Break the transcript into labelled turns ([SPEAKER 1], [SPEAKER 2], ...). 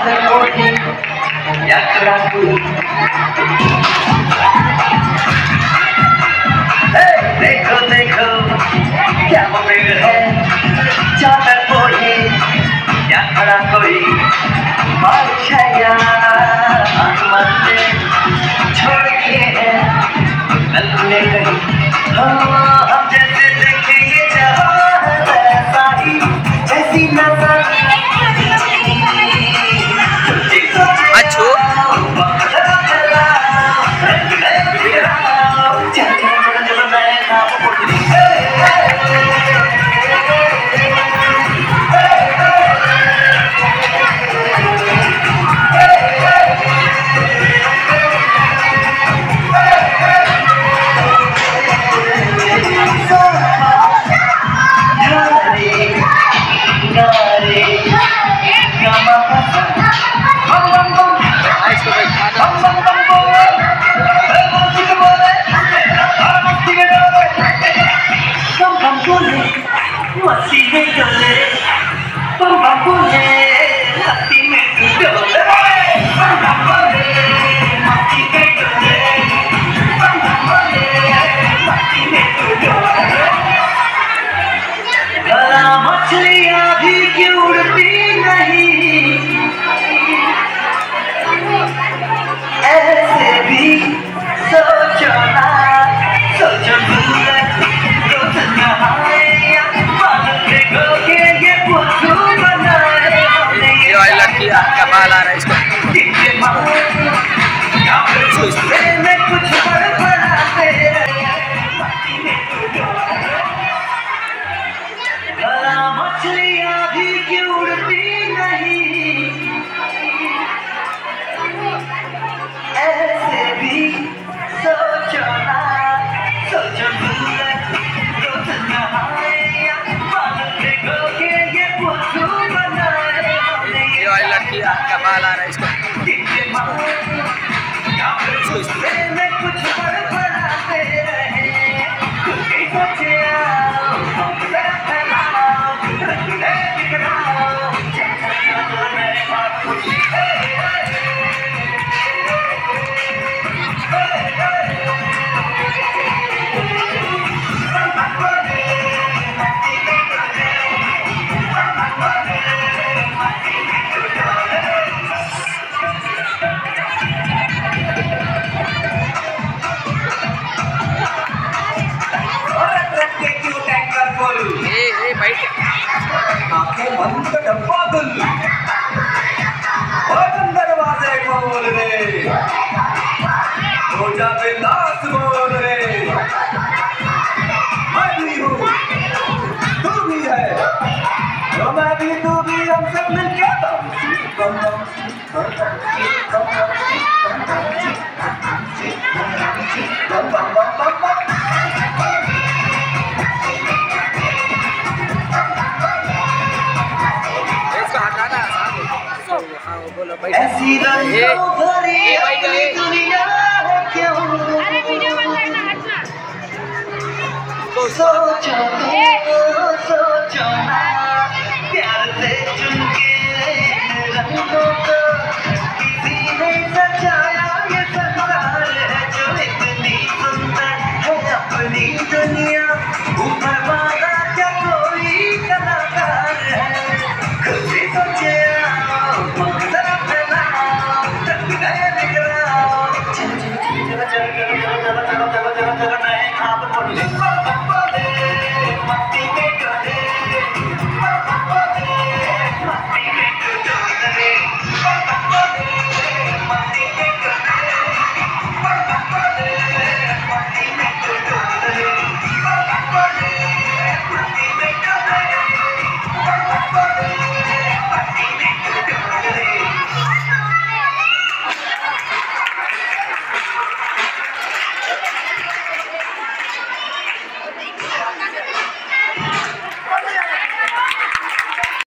[SPEAKER 1] चादर ओढ़े यात्रा की। देखो देखो क्या वो पेड़ है, चादर ओढ़े यात्रा कोई बारिश है या आसमान से छोड़ दिए हैं नलने कहीं। हम जैसे देखे ये जहां वैसा ही ऐसी नजर
[SPEAKER 2] अच्छो
[SPEAKER 1] मछलियाँ भी क्यों उड़ती नहीं, ऐसे भी सोचो ना, सोचो रोज नहाए बाल भिगोके ये पुतू बनाए।
[SPEAKER 2] ये वाली लड़की का बाल आ रहा है इसको
[SPEAKER 1] में कुछ बड़बड़ाते मछलियाँ भी क्यों उड़ती नहीं, ऐसे भी सोचो ना, सोचो रोज नहाए बाल भिगोके ये पुतू बनाए।
[SPEAKER 2] ये वाली लड़की का बाल आ रहा है इसको
[SPEAKER 1] में कुछ बड़बड़ाते रहे, सोचे आंखें बंद तो डब्बा गुल और दरवाजे खोल रे, हो जा बिंदास बोल रे। मैं भी हूँ तू भी है, तो मैं भी तू भी, हम सब मिलके ऐसी रंगों भरी दुनिया है क्यों, सोचो सोचो ना, प्यार से चुनके रंगों को किसी ने सजाया ये संसार है जो इतनी सुंदर है अपनी दुनिया। ऊपर वाला क्या कोई कलाकार है, खुद ही सोचे चलो